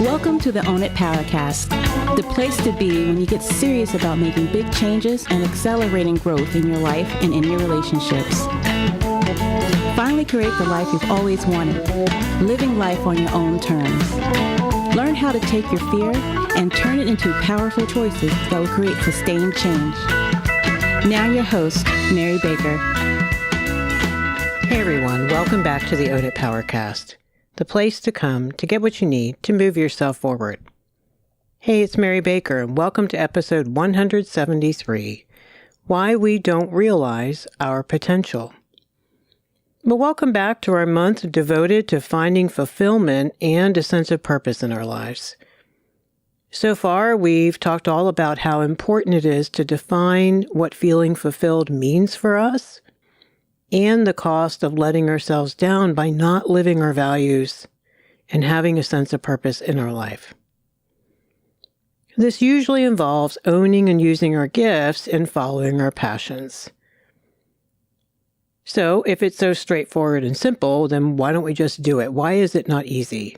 Welcome to the Own It Powercast, the place to be when you get serious about making big changes and accelerating growth in your life and in your relationships. Finally create the life you've always wanted, living life on your own terms. Learn how to take your fear and turn it into powerful choices that will create sustained change. Now your host, Mary Baker. Hey everyone, welcome back to the Own It Powercast, the place to come to get what you need to move yourself forward. Hey, it's Mary Baker, and welcome to episode 173, Why We Don't Realize Our Potential. Well, welcome back to our month devoted to finding fulfillment and a sense of purpose in our lives. So far, we've talked all about how important it is to define what feeling fulfilled means for us, and the cost of letting ourselves down by not living our values and having a sense of purpose in our life. This usually involves owning and using our gifts and following our passions. So, if it's so straightforward and simple, then why don't we just do it? Why is it not easy?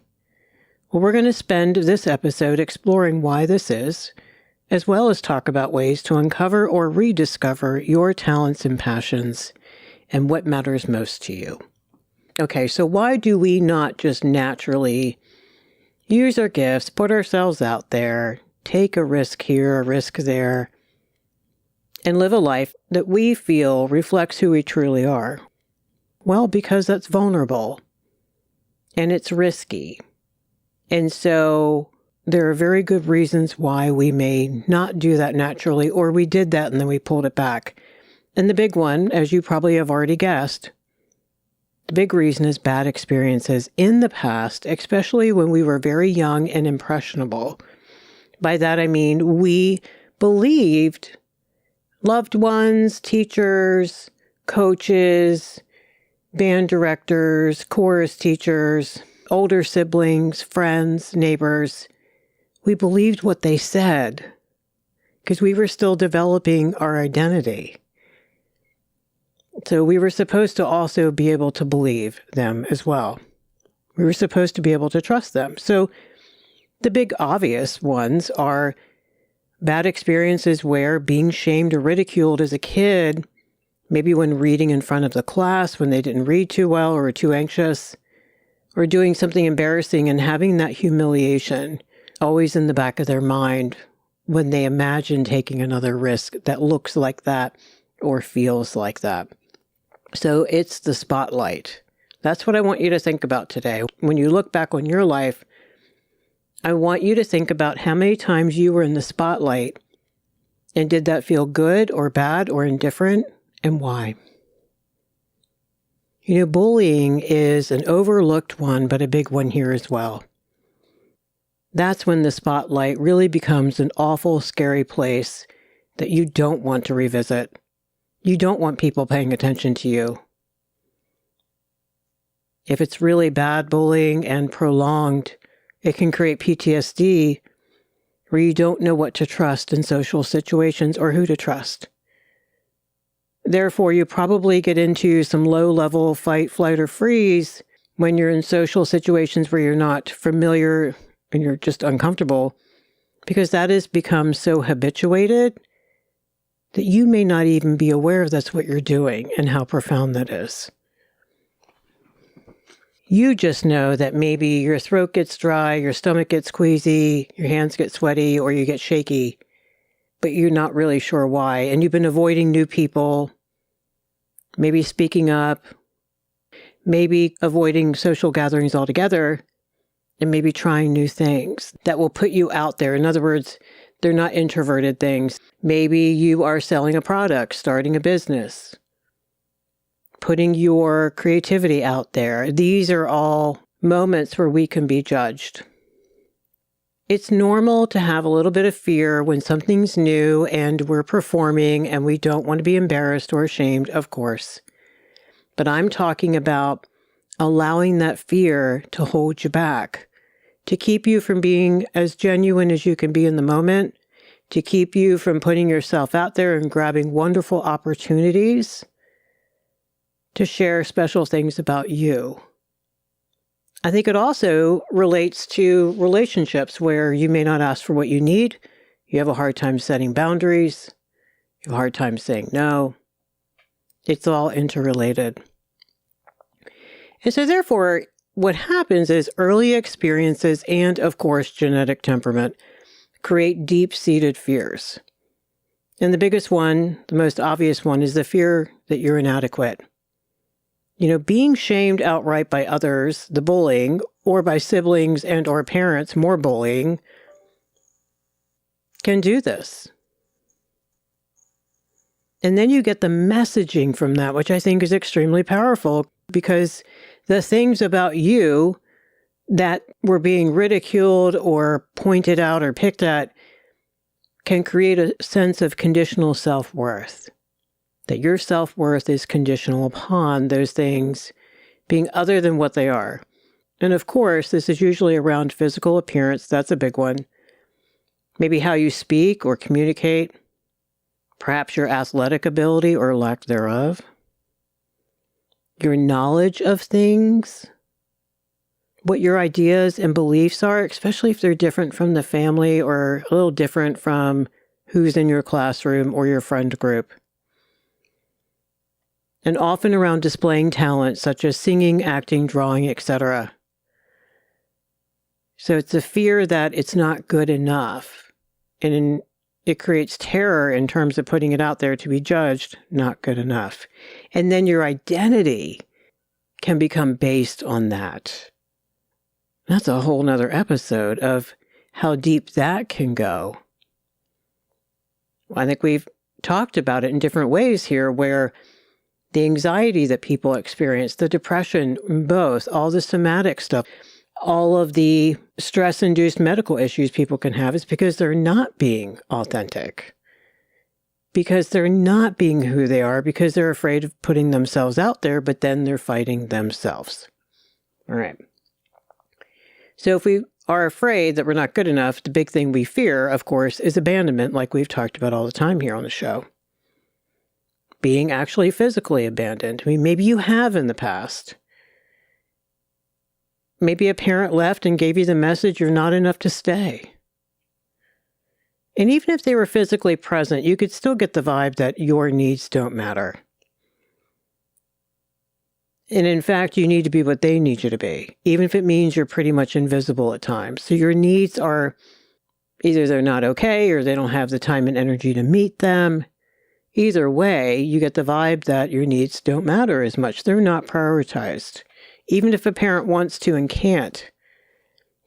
Well, we're going to spend this episode exploring why this is, as well as talk about ways to uncover or rediscover your talents and passions and what matters most to you. Okay, so why do we not just naturally use our gifts, put ourselves out there, take a risk here, a risk there, and live a life that we feel reflects who we truly are? Well, because that's vulnerable and it's risky. And so there are very good reasons why we may not do that naturally, or we did that and then we pulled it back. And the big one, as you probably have already guessed, the big reason is bad experiences in the past, especially when we were very young and impressionable. By that I mean we believed loved ones, teachers, coaches, band directors, chorus teachers, older siblings, friends, neighbors. We believed what they said because we were still developing our identity. So we were supposed to also be able to believe them as well. We were supposed to be able to trust them. So the big obvious ones are bad experiences where being shamed or ridiculed as a kid, maybe when reading in front of the class, when they didn't read too well or were too anxious, or doing something embarrassing and having that humiliation always in the back of their mind when they imagine taking another risk that looks like that or feels like that. So it's the spotlight. That's what I want you to think about today. When you look back on your life, I want you to think about how many times you were in the spotlight, and did that feel good or bad or indifferent, and why? You know, bullying is an overlooked one, but a big one here as well. That's when the spotlight really becomes an awful, scary place that you don't want to revisit. You don't want people paying attention to you. If it's really bad bullying and prolonged, it can create PTSD where you don't know what to trust in social situations or who to trust. Therefore, you probably get into some low-level fight, flight, or freeze when you're in social situations where you're not familiar and you're just uncomfortable, because that has become so habituated that you may not even be aware that's what you're doing and how profound that is. You just know that maybe your throat gets dry, your stomach gets queasy, your hands get sweaty, or you get shaky, but you're not really sure why. And you've been avoiding new people, maybe speaking up, maybe avoiding social gatherings altogether, and maybe trying new things that will put you out there. In other words, they're not introverted things. Maybe you are selling a product, starting a business, putting your creativity out there. These are all moments where we can be judged. It's normal to have a little bit of fear when something's new and we're performing and we don't want to be embarrassed or ashamed, of course. But I'm talking about allowing that fear to hold you back, to keep you from being as genuine as you can be in the moment, to keep you from putting yourself out there and grabbing wonderful opportunities to share special things about you. I think it also relates to relationships where you may not ask for what you need. You have a hard time setting boundaries. You have a hard time saying no. It's all interrelated. And so therefore, what happens is early experiences and, of course, genetic temperament create deep-seated fears. And the biggest one, the most obvious one, is the fear that you're inadequate. Being shamed outright by others, the bullying, or by siblings and or parents, more bullying, can do this. And then you get the messaging from that, which I think is extremely powerful, because the things about you that were being ridiculed or pointed out or picked at can create a sense of conditional self-worth. That your self-worth is conditional upon those things being other than what they are. And of course, this is usually around physical appearance. That's a big one. Maybe how you speak or communicate. Perhaps your athletic ability or lack thereof. Your knowledge of things. What your ideas and beliefs are, especially if they're different from the family or a little different from who's in your classroom or your friend group. And often around displaying talent such as singing, acting, drawing, etc. So it's a fear that it's not good enough. And it creates terror in terms of putting it out there to be judged not good enough. And then your identity can become based on that. That's a whole nother episode of how deep that can go. I think we've talked about it in different ways here, where the anxiety that people experience, the depression, both, all the somatic stuff, all of the stress-induced medical issues people can have is because they're not being authentic. Because they're not being who they are, because they're afraid of putting themselves out there, but then they're fighting themselves. All right. So if we are afraid that we're not good enough, the big thing we fear, of course, is abandonment, like we've talked about all the time here on the show. Being actually physically abandoned. I mean, maybe you have in the past. Maybe a parent left and gave you the message you're not enough to stay. And even if they were physically present, you could still get the vibe that your needs don't matter. And in fact, you need to be what they need you to be, even if it means you're pretty much invisible at times. So your needs are either they're not okay or they don't have the time and energy to meet them. Either way, you get the vibe that your needs don't matter as much. They're not prioritized. Even if a parent wants to and can't,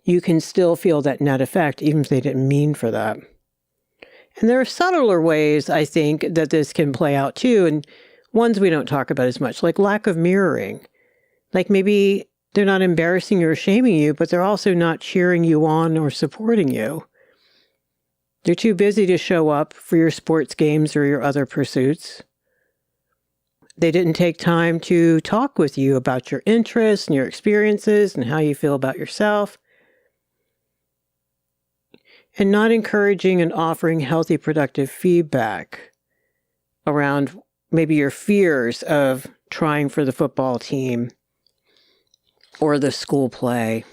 you can still feel that net effect, even if they didn't mean for that. And there are subtler ways, I think, that this can play out too, and ones we don't talk about as much, like lack of mirroring. Like maybe they're not embarrassing or shaming you, but they're also not cheering you on or supporting you. They're too busy to show up for your sports games or your other pursuits. They didn't take time to talk with you about your interests and your experiences and how you feel about yourself. And not encouraging and offering healthy, productive feedback around maybe your fears of trying for the football team or the school play.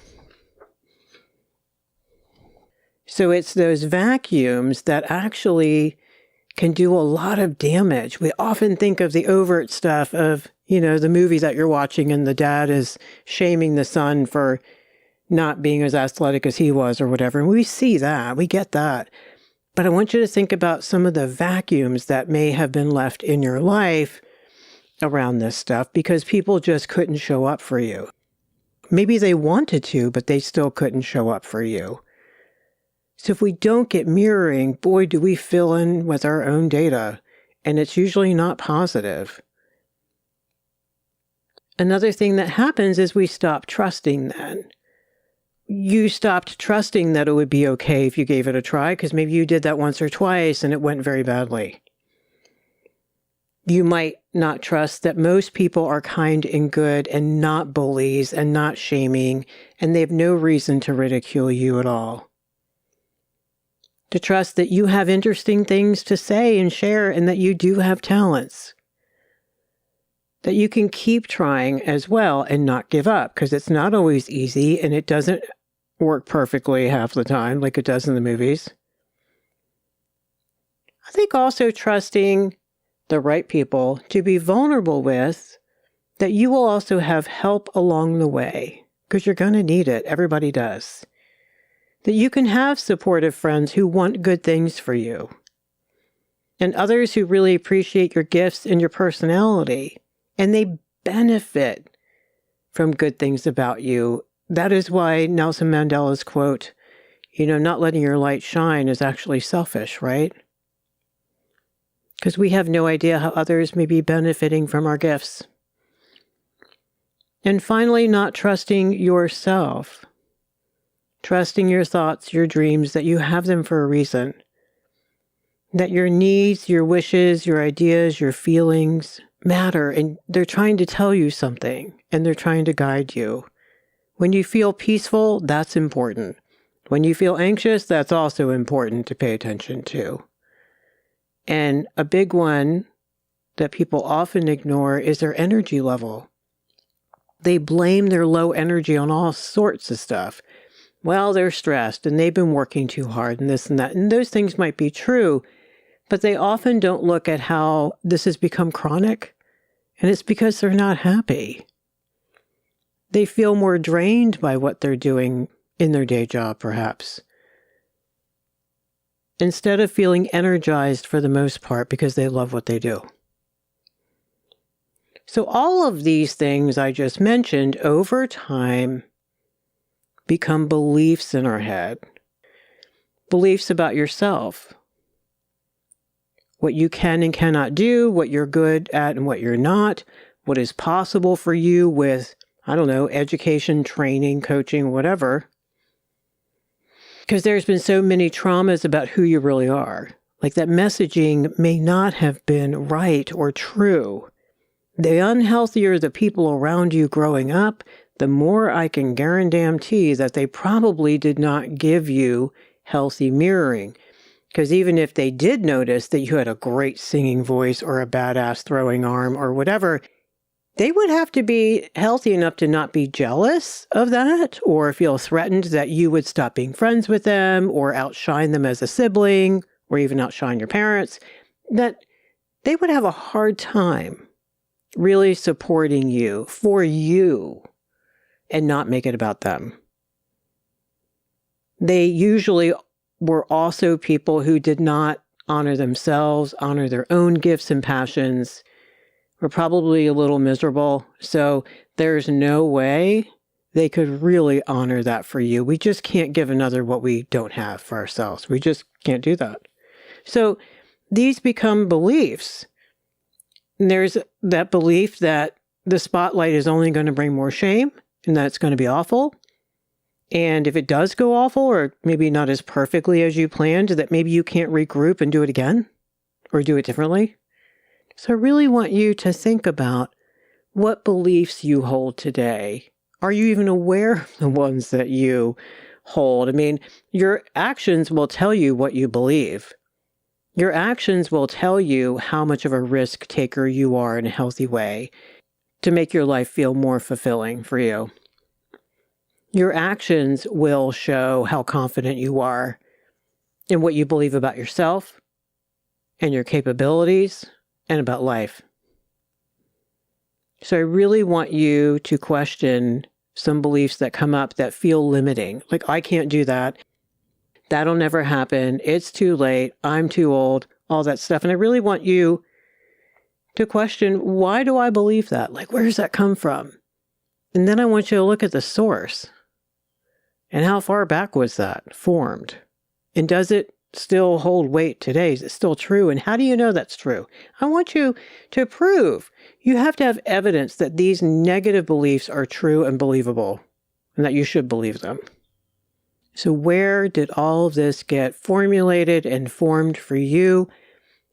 So it's those vacuums that actually can do a lot of damage. We often think of the overt stuff of, the movie that you're watching and the dad is shaming the son for not being as athletic as he was or whatever. And we see that, we get that. But I want you to think about some of the vacuums that may have been left in your life around this stuff because people just couldn't show up for you. Maybe they wanted to, but they still couldn't show up for you. So if we don't get mirroring, boy, do we fill in with our own data, and it's usually not positive. Another thing that happens is we stop trusting then. You stopped trusting that it would be okay if you gave it a try, because maybe you did that once or twice and it went very badly. You might not trust that most people are kind and good and not bullies and not shaming, and they have no reason to ridicule you at all. To trust that you have interesting things to say and share and that you do have talents. that you can keep trying as well and not give up, because it's not always easy and it doesn't work perfectly half the time like it does in the movies. I think also trusting the right people to be vulnerable with, that you will also have help along the way, because you're going to need it. Everybody does. That you can have supportive friends who want good things for you, and others who really appreciate your gifts and your personality, and they benefit from good things about you. That is why Nelson Mandela's quote, not letting your light shine is actually selfish, right? Because we have no idea how others may be benefiting from our gifts. And finally, not trusting yourself. Trusting your thoughts, your dreams, that you have them for a reason. That your needs, your wishes, your ideas, your feelings matter, and they're trying to tell you something, and they're trying to guide you. When you feel peaceful, that's important. When you feel anxious, that's also important to pay attention to. And a big one that people often ignore is their energy level. They blame their low energy on all sorts of stuff. Well, they're stressed and they've been working too hard and this and that. And those things might be true, but they often don't look at how this has become chronic. And it's because they're not happy. They feel more drained by what they're doing in their day job, perhaps, instead of feeling energized for the most part because they love what they do. So all of these things I just mentioned over time become beliefs in our head. Beliefs about yourself. What you can and cannot do, what you're good at and what you're not, what is possible for you with, education, training, coaching, whatever. Because there's been so many traumas about who you really are. Like that messaging may not have been right or true. The unhealthier the people around you growing up, the more I can guarantee that they probably did not give you healthy mirroring. Because even if they did notice that you had a great singing voice or a badass throwing arm or whatever, they would have to be healthy enough to not be jealous of that or feel threatened that you would stop being friends with them or outshine them as a sibling or even outshine your parents, that they would have a hard time really supporting you for you and not make it about them. They usually were also people who did not honor themselves, honor their own gifts and passions, were probably a little miserable. So there's no way they could really honor that for you. We just can't give another what we don't have for ourselves. We just can't do that. So these become beliefs. And there's that belief that the spotlight is only going to bring more shame and that it's going to be awful. And if it does go awful or maybe not as perfectly as you planned, that maybe you can't regroup and do it again or do it differently. So I really want you to think about what beliefs you hold today. Are you even aware of the ones that you hold? I mean, your actions will tell you what you believe. Your actions will tell you how much of a risk taker you are in a healthy way to make your life feel more fulfilling for you. Your actions will show how confident you are in what you believe about yourself and your capabilities and about life. So I really want you to question some beliefs that come up that feel limiting. Like, I can't do that. That'll never happen. It's too late. I'm too old. All that stuff. And I really want you to question, why do I believe that? Like, where does that come from? And then I want you to look at the source. And how far back was that formed? And does it still hold weight today? Is it still true? And how do you know that's true? I want you to prove. You have to have evidence that these negative beliefs are true and believable, and that you should believe them. So where did all of this get formulated and formed for you?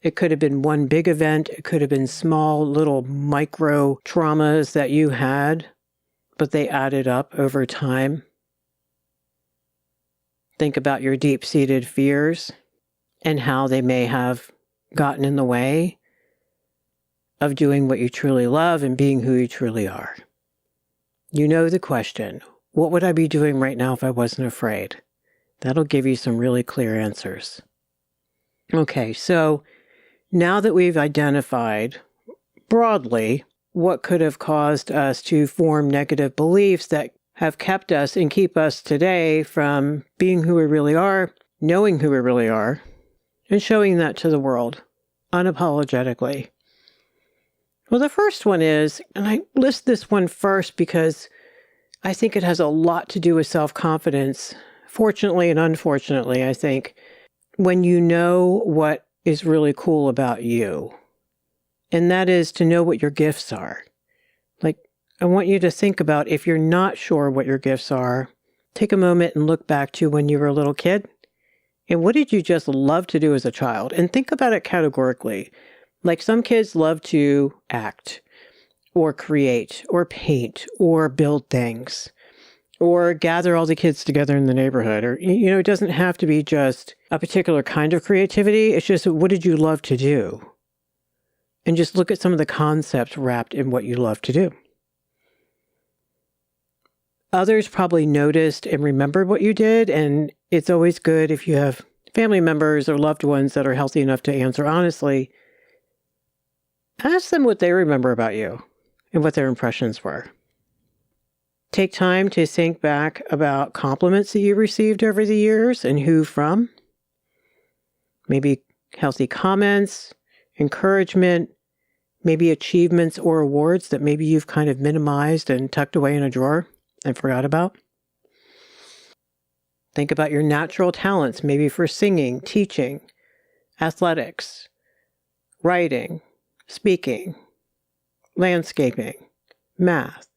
It could have been one big event. It could have been small little micro traumas that you had, but they added up over time. Think about your deep-seated fears and how they may have gotten in the way of doing what you truly love and being who you truly are. You know the question, what would I be doing right now if I wasn't afraid? That'll give you some really clear answers. Okay, so now that we've identified broadly what could have caused us to form negative beliefs that have kept us and keep us today from being who we really are, knowing who we really are, and showing that to the world unapologetically. Well, the first one is, and I list this one first because I think it has a lot to do with self-confidence. Fortunately and unfortunately, I think when you know what is really cool about you, and that is to know what your gifts are. Like, I want you to think about if you're not sure what your gifts are, take a moment and look back to when you were a little kid. And what did you just love to do as a child? And think about it categorically. Like some kids love to act or create or paint or build things or gather all the kids together in the neighborhood. Or, it doesn't have to be just a particular kind of creativity. It's just, what did you love to do? And just look at some of the concepts wrapped in what you love to do. Others probably noticed and remembered what you did, and it's always good if you have family members or loved ones that are healthy enough to answer honestly. Ask them what they remember about you and what their impressions were. Take time to think back about compliments that you received over the years and who from. Maybe healthy comments, encouragement, maybe achievements or awards that maybe you've kind of minimized and tucked away in a drawer and forgot about. Think about your natural talents, maybe for singing, teaching, athletics, writing, speaking, landscaping, math,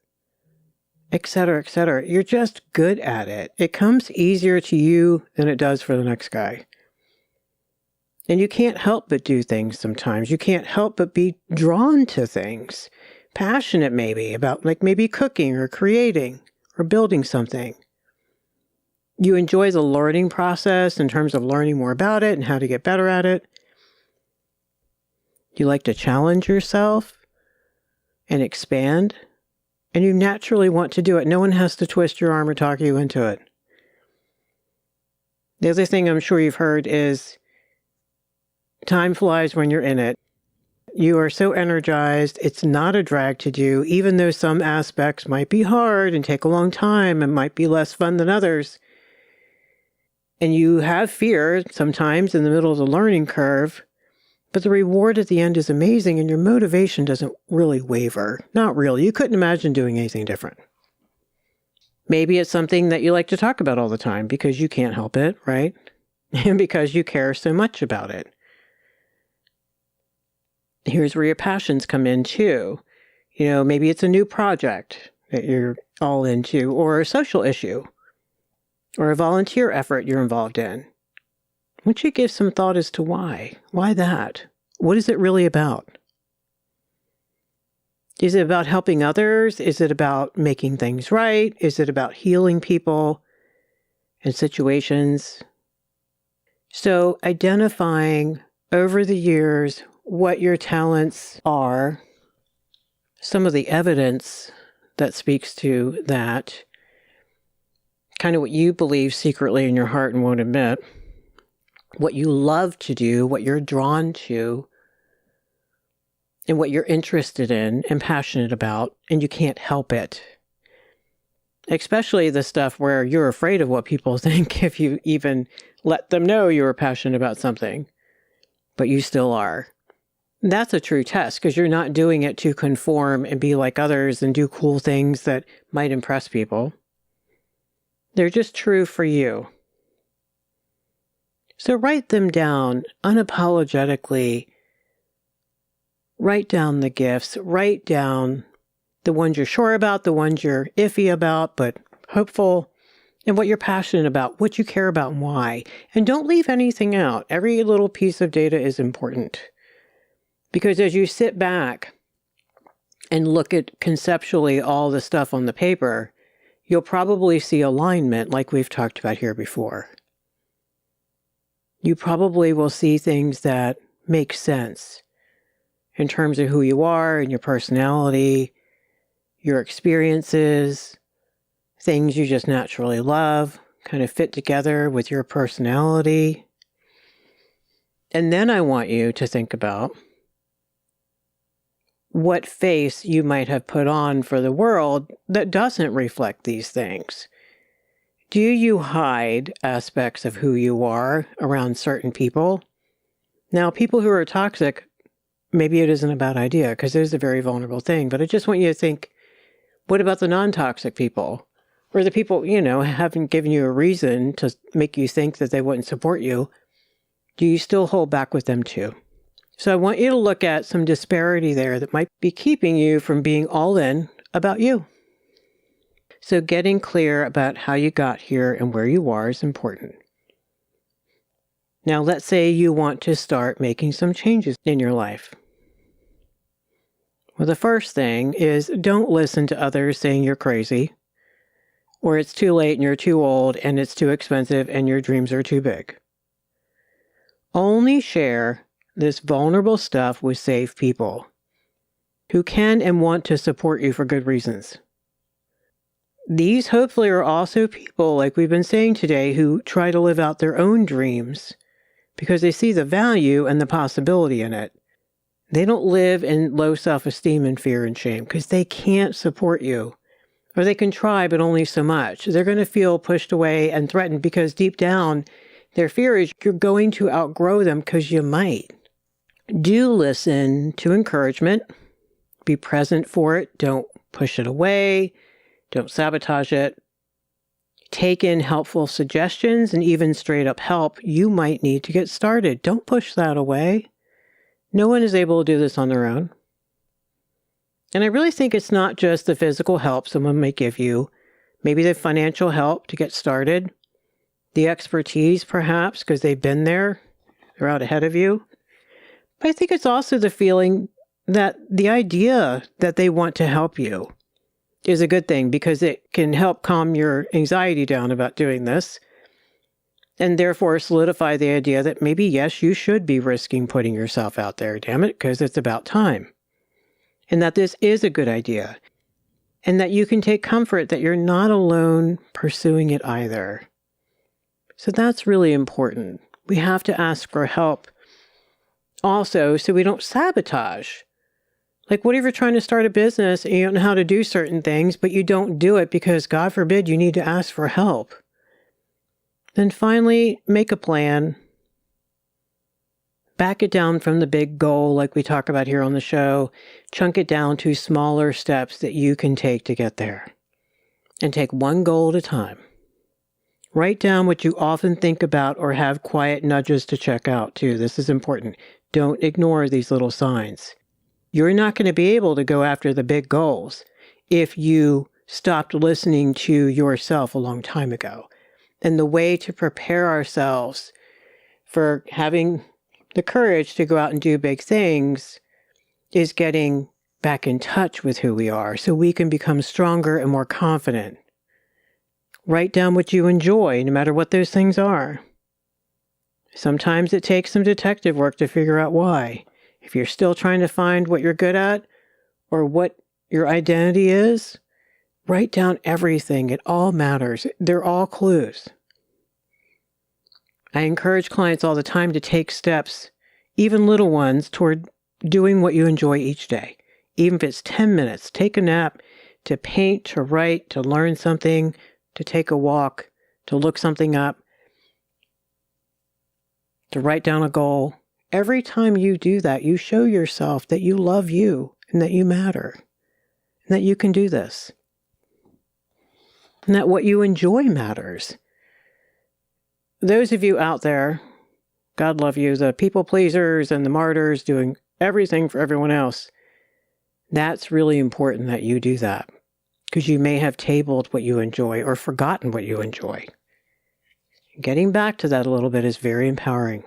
etc., etc. You're just good at it. It comes easier to you than it does for the next guy. And you can't help but do things sometimes. You can't help but be drawn to things. Passionate maybe about maybe cooking or creating or building something. You enjoy the learning process in terms of learning more about it and how to get better at it. You like to challenge yourself and expand. And you naturally want to do it. No one has to twist your arm or talk you into it. The other thing I'm sure you've heard is time flies when you're in it. You are so energized, it's not a drag to do, even though some aspects might be hard and take a long time and might be less fun than others. And you have fear sometimes in the middle of the learning curve, but the reward at the end is amazing and your motivation doesn't really waver. Not really. You couldn't imagine doing anything different. Maybe it's something that you like to talk about all the time because you can't help it, right? And because you care so much about it. Here's where your passions come in too. Maybe it's a new project that you're all into, or a social issue, or a volunteer effort you're involved in. I want you to give some thought as to why. Why that? What is it really about? Is it about helping others? Is it about making things right? Is it about healing people and situations? So identifying over the years what your talents are, some of the evidence that speaks to that, kind of what you believe secretly in your heart and won't admit, what you love to do, what you're drawn to, and what you're interested in and passionate about, and you can't help it. Especially the stuff where you're afraid of what people think if you even let them know you're passionate about something, but you still are. That's a true test because you're not doing it to conform and be like others and do cool things that might impress people. They're just true for you. So write them down unapologetically. Write down the gifts. Write down the ones you're sure about, the ones you're iffy about, but hopeful, and what you're passionate about, what you care about and why. And don't leave anything out. Every little piece of data is important. Because as you sit back and look at conceptually all the stuff on the paper, you'll probably see alignment like we've talked about here before. You probably will see things that make sense in terms of who you are and your personality, your experiences, things you just naturally love, kind of fit together with your personality. And then I want you to think about what face you might have put on for the world that doesn't reflect these things. Do you hide aspects of who you are around certain people? Now, people who are toxic, maybe it isn't a bad idea because it is a very vulnerable thing, but I just want you to think, what about the non-toxic people? Or the people, haven't given you a reason to make you think that they wouldn't support you. Do you still hold back with them too? So I want you to look at some disparity there that might be keeping you from being all in about you. So getting clear about how you got here and where you are is important. Now, let's say you want to start making some changes in your life. Well, the first thing is don't listen to others saying you're crazy, or it's too late and you're too old and it's too expensive and your dreams are too big. Only share this vulnerable stuff with safe people who can and want to support you for good reasons. These hopefully are also people, like we've been saying today, who try to live out their own dreams because they see the value and the possibility in it. They don't live in low self-esteem and fear and shame because they can't support you. Or they can try, but only so much. They're going to feel pushed away and threatened because deep down, their fear is you're going to outgrow them because you might. Do listen to encouragement. Be present for it. Don't push it away. Don't sabotage it. Take in helpful suggestions and even straight up help you might need to get started. Don't push that away. No one is able to do this on their own. And I really think it's not just the physical help someone may give you, maybe the financial help to get started, the expertise perhaps because they've been there, they're out ahead of you. But I think it's also the feeling that the idea that they want to help you is a good thing because it can help calm your anxiety down about doing this and therefore solidify the idea that maybe, yes, you should be risking putting yourself out there, damn it, because it's about time. And that this is a good idea. And that you can take comfort that you're not alone pursuing it either. So that's really important. We have to ask for help also so we don't sabotage. Like, what if you're trying to start a business and you don't know how to do certain things, but you don't do it because, God forbid, you need to ask for help? Then finally, make a plan. Back it down from the big goal like we talk about here on the show. Chunk it down to smaller steps that you can take to get there. And take one goal at a time. Write down what you often think about or have quiet nudges to check out too. This is important. Don't ignore these little signs. You're not going to be able to go after the big goals if you stopped listening to yourself a long time ago. And the way to prepare ourselves for having the courage to go out and do big things is getting back in touch with who we are so we can become stronger and more confident. Write down what you enjoy, no matter what those things are. Sometimes it takes some detective work to figure out why. If you're still trying to find what you're good at or what your identity is, write down everything. It all matters. They're all clues. I encourage clients all the time to take steps, even little ones, toward doing what you enjoy each day. Even if it's 10 minutes, take a nap, to paint, to write, to learn something, to take a walk, to look something up, to write down a goal. Every time you do that, you show yourself that you love you and that you matter and that you can do this and that what you enjoy matters. Those of you out there, God love you, the people pleasers and the martyrs doing everything for everyone else, that's really important that you do that because you may have tabled what you enjoy or forgotten what you enjoy. Getting back to that a little bit is very empowering.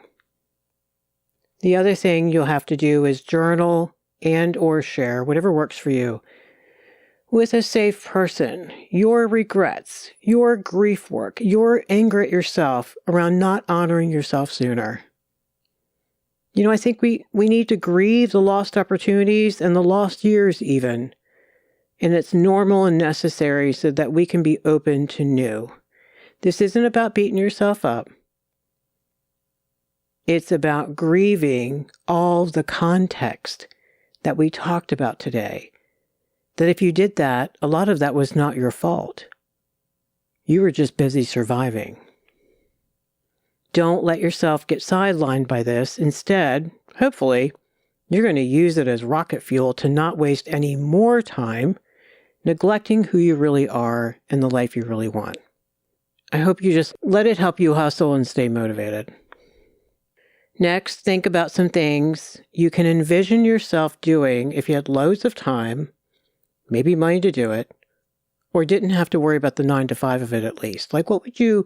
The other thing you'll have to do is journal and or share, whatever works for you, with a safe person, your regrets, your grief work, your anger at yourself around not honoring yourself sooner. I think we need to grieve the lost opportunities and the lost years even. And it's normal and necessary so that we can be open to new. This isn't about beating yourself up. It's about grieving all the context that we talked about today. That if you did that, a lot of that was not your fault. You were just busy surviving. Don't let yourself get sidelined by this. Instead, hopefully, you're going to use it as rocket fuel to not waste any more time neglecting who you really are and the life you really want. I hope you just let it help you hustle and stay motivated. Next, think about some things you can envision yourself doing if you had loads of time, maybe money to do it, or didn't have to worry about the 9 to 5 of it at least. Like, what would you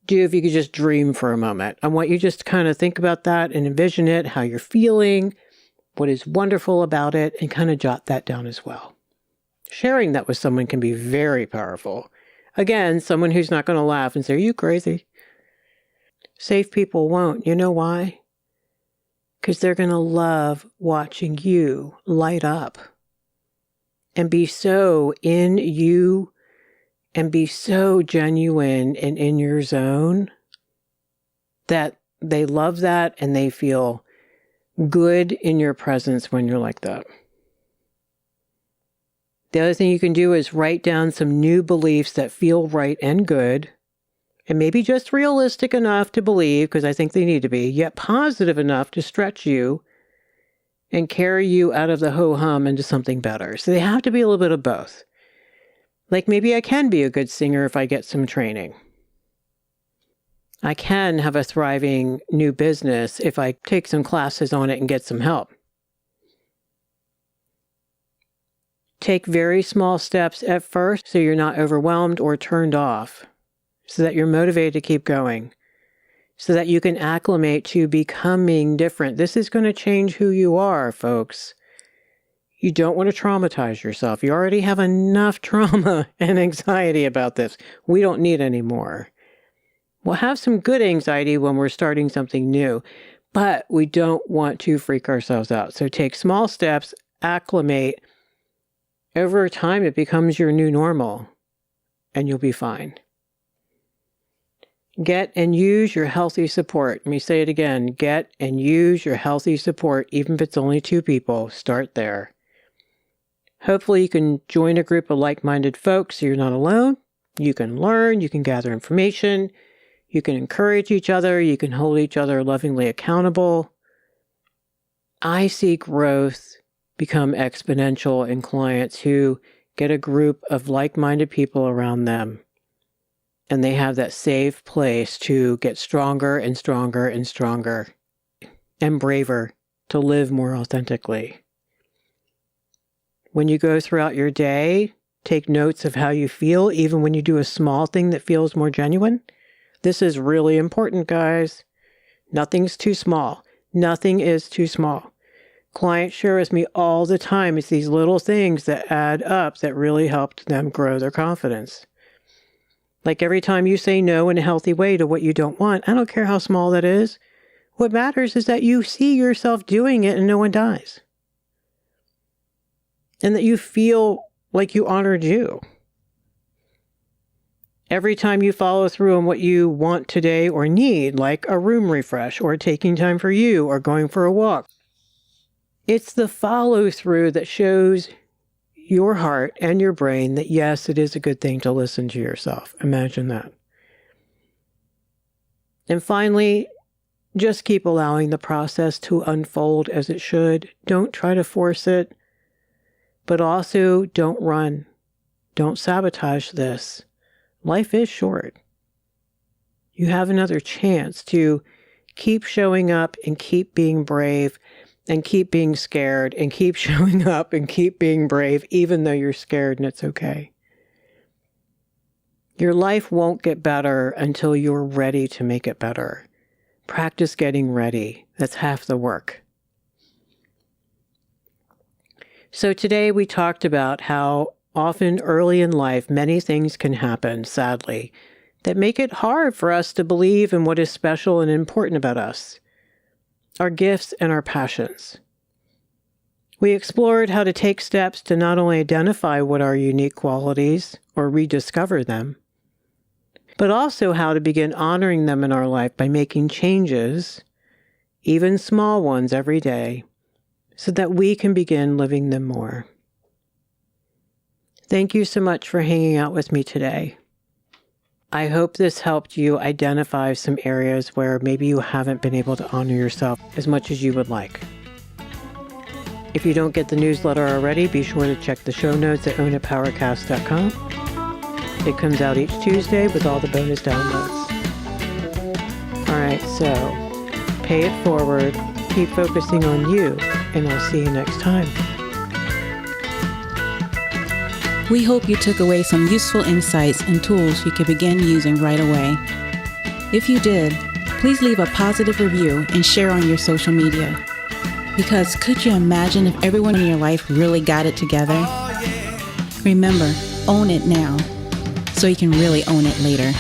do if you could just dream for a moment? I want you just to kind of think about that and envision it, how you're feeling, what is wonderful about it, and kind of jot that down as well. Sharing that with someone can be very powerful. Again, someone who's not going to laugh and say, "Are you crazy?" Safe people won't. You know why? Because they're going to love watching you light up and be so in you and be so genuine and in your zone that they love that and they feel good in your presence when you're like that. The other thing you can do is write down some new beliefs that feel right and good, and maybe just realistic enough to believe, because I think they need to be, yet positive enough to stretch you and carry you out of the ho-hum into something better. So they have to be a little bit of both. Like, maybe I can be a good singer if I get some training. I can have a thriving new business if I take some classes on it and get some help. Take very small steps at first so you're not overwhelmed or turned off, so that you're motivated to keep going, so that you can acclimate to becoming different. This is going to change who you are, folks. You don't want to traumatize yourself. You already have enough trauma and anxiety about this. We don't need any more. We'll have some good anxiety when we're starting something new, but we don't want to freak ourselves out. So take small steps, acclimate. Over time, it becomes your new normal, and you'll be fine. Get and use your healthy support. Let me say it again. Get and use your healthy support, even if it's only 2 people. Start there. Hopefully, you can join a group of like-minded folks so you're not alone. You can learn. You can gather information. You can encourage each other. You can hold each other lovingly accountable. I see growth become exponential in clients who get a group of like-minded people around them. And they have that safe place to get stronger and stronger and stronger and braver to live more authentically. When you go throughout your day, take notes of how you feel, even when you do a small thing that feels more genuine. This is really important, guys. Nothing's too small. Nothing is too small. Clients share with me all the time. It's these little things that add up that really helped them grow their confidence. Like every time you say no in a healthy way to what you don't want, I don't care how small that is. What matters is that you see yourself doing it and no one dies. And that you feel like you honored you. Every time you follow through on what you want today or need, like a room refresh or taking time for you or going for a walk, it's the follow through that shows your heart and your brain that yes, it is a good thing to listen to yourself. Imagine that. And finally, just keep allowing the process to unfold as it should. Don't try to force it, but also don't run. Don't sabotage this. Life is short. You have another chance to keep showing up and keep being brave and keep being scared and keep showing up and keep being brave, even though you're scared, and it's okay. Your life won't get better until you're ready to make it better. Practice getting ready. That's half the work. So today we talked about how often early in life, many things can happen, sadly, that make it hard for us to believe in what is special and important about us. our gifts, and our passions. We explored how to take steps to not only identify what are unique qualities or rediscover them, but also how to begin honoring them in our life by making changes, even small ones every day, so that we can begin living them more. Thank you so much for hanging out with me today. I hope this helped you identify some areas where maybe you haven't been able to honor yourself as much as you would like. If you don't get the newsletter already, be sure to check the show notes at ownitpowercast.com. It comes out each Tuesday with all the bonus downloads. All right, so pay it forward, keep focusing on you, and I'll see you next time. We hope you took away some useful insights and tools you can begin using right away. If you did, please leave a positive review and share on your social media. Because could you imagine if everyone in your life really got it together? Remember, own it now, so you can really own it later.